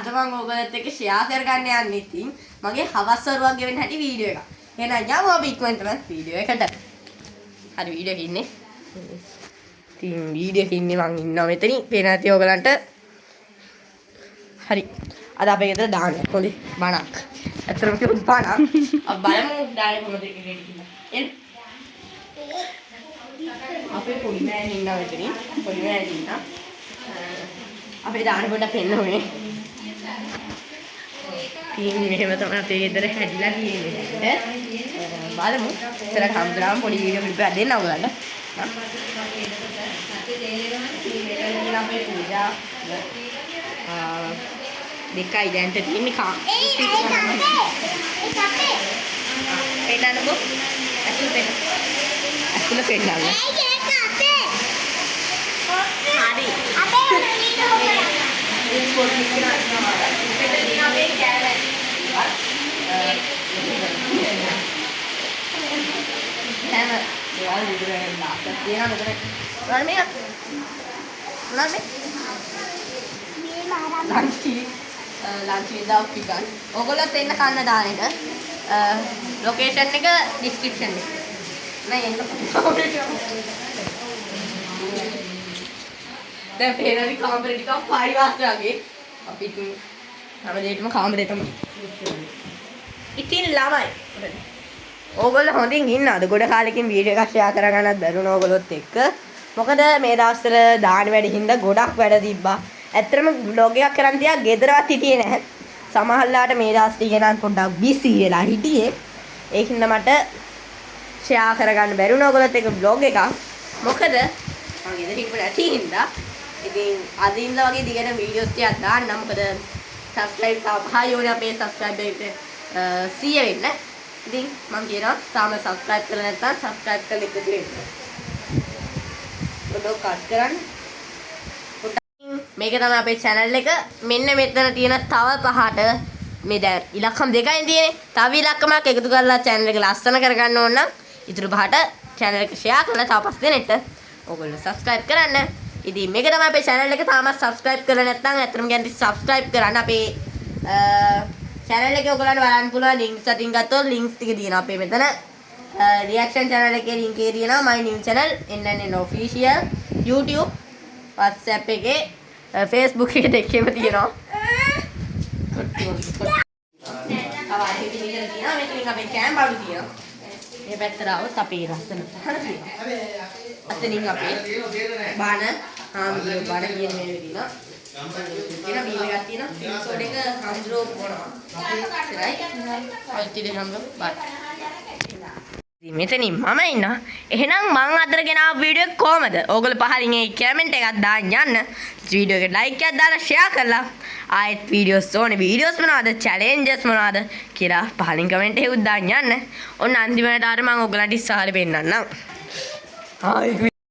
අද මම ඔයගොල්ලොත් එක්ක ෂෙයා කරගන්න යන්නේ ඉතින් මගේ හවස් වරුවක් ගෙවෙන හැටි වීඩියෝ එකක්. එහෙනම් යමු අපි ඉක්මනටම වීඩියෝ එකට. හරි වීඩියෝ එක ඉන්නේ. ඉතින් වීඩියෝ එක ඉන්නේ මං ඉන්නවා මෙතනින්. පේන නැති ඔයගලන්ට. හරි. අද අපේ ගෙදර දාන්නේ කොහොමද? බණක්. ඇත්තටම කිව්වොත් බණක්. අපි බලමු දාන්නේ කොහොමද කියලා. එන්න. අපේ පොඩි මෑණි ඉන්නවා මෙතනින්. පොඩි මෑණි ඉන්නවා. අපේ දාන්නේ පොඩ්ඩක් පෙන්න ඕනේ. ඉතින් මෙහෙම තමයි අපේ ගෙදර හැදිලා තියෙන්නේ. බලමු. ඉතලට හම්දුරාම පොඩි වීඩියෝ ක්ලිප් එකක් දෙන්න ඔයගලන්ට. අපේ පූජා දෙකයි දැන්ට තියෙන්නේ කා. ඒක අපේ. පෙන්නන්නකෝ. ඇතුළ පෙන්න. ඇතුළ පෙන්නන්න. ඒක අපේ. හරි. අපේ වීඩියෝ එක පොඩි කරනවා. පෙන්නන්න අපේ කැමරා. කැමරා. ඒවල් විදිහට දාන්න තියෙනවා මෙතන. බලන්න මේක. බලන්න. ලන්ච් විදාව් පිකන්. ඔයගොල්ලොත් එන්න කන්න දාන එක. ලොකේෂන් එක ඩිස්ක්‍රිප්ෂන් එකේ. නෑ එන්න. දැන් පේනවනේ කාමරේ ටිකක් පරිවාස වගේ. අපි හැමදේටම කාමරේ තමයි. ඉතින් ළමයි. ඕගොල්ලෝ හොඳින් ඉන්නවද? ගොඩ කාලෙකින් වීඩියෝ එකක් ෂෙයා කරගන්නත් බැරුණා ඕගොල්ලොත් එක්ක. මොකද මේ දවස්වල දාන වැඩ හින්දා ගොඩක් වැඩ තිබ්බා. ඇත්තටම vlog එකක් කරන් තියා ගෙදරවත් හිටියේ නැහැ. සමහරලාට මේ දවස් ටික නම් පොඩ්ඩක් බිසි වෙලා හිටියේ. ඒකින්ද මට ෂෙයා කරගන්න බැරුණා ඕගොල්ලොත් එක්ක vlog එකක්. මොකද මම ගෙදර හිටපු නැති හින්දා ඉතින් අද ඉඳලා වගේ දිගට වීඩියෝස් ටිකක් දාන්න. මොකද subscribe පහයි ඕනේ අපේ subscribe එකට 100 වෙන්න. ඉතින් මම කියනවා තාම subscribe කරලා නැත්නම් subscribe කරලා එකතු වෙන්න. ඔඩෝ කට් කරන්න. මේක තමයි අපේ channel එක. මෙන්න මෙතන තියෙන තව පහට මේ දැන් ඉලක්කම් දෙකයි තියෙන්නේ. තව ඉලක්කමක් එකතු කරලා channel එක ලස්සන කරගන්න ඕන නම් ඊටු පහට channel එක share කරලා තව පස් දෙනෙක්ට ඕගොල්ලෝ subscribe කරන්න. ඉතින් මේක තමයි අපේ channel එක. තාම subscribe කරලා නැත්නම් ඇත්තටම කියන්නේ subscribe කරන්න. අපේ channel එකේ ඔයගොල්ලන්ට බලන්න පුළුවන් links අතින් ගත්තොත් links ටික තියෙනවා අපේ මෙතන. reaction channel එකේ link එකේ තියෙනවා my new channel NNN official, YouTube, WhatsApp එකේ, Facebook එකේ දෙකේම තියෙනවා. අවශ්‍ය විදිහට තියෙනවා. මේකෙන් අපේ කැම් බඩු තියෙනවා. මේ පැත්තට આવොත් අපේ රසන තහන තියෙනවා. අතනින් අපේ බාන ආම්බිය බාන කියන මේ තියෙනවා. තියෙන බීම එකක් තියෙනවා. එපිසෝඩ් එක හම්දුරෝ කරනවා. අපේ ඉතරයි. අයිති දෙ හම්දුරෝ බයි. මෙතනින් මම ඉන්නවා. එහෙනම් මං අදට ගෙනාව වීඩියෝ එක කොහමද? ඕගොල්ලෝ පහලින් ඒ කමෙන්ට් එකක් දාන්න යන්න. වීඩියෝ එකට ලයික් එකක් දාලා ෂෙයා කරලා ආයෙත් වීඩියෝස් ඕනේ. වීඩියෝස් මොනවද? චැලෙන්ජස් මොනවද කියලා පහලින් කමෙන්ට් එකක් දාන්න යන්න. ඔන්න අන්තිමට ආර මම ඕගොල්ලන්ට ඉස්සරහට පෙන්නන්නම්. ආයෙත්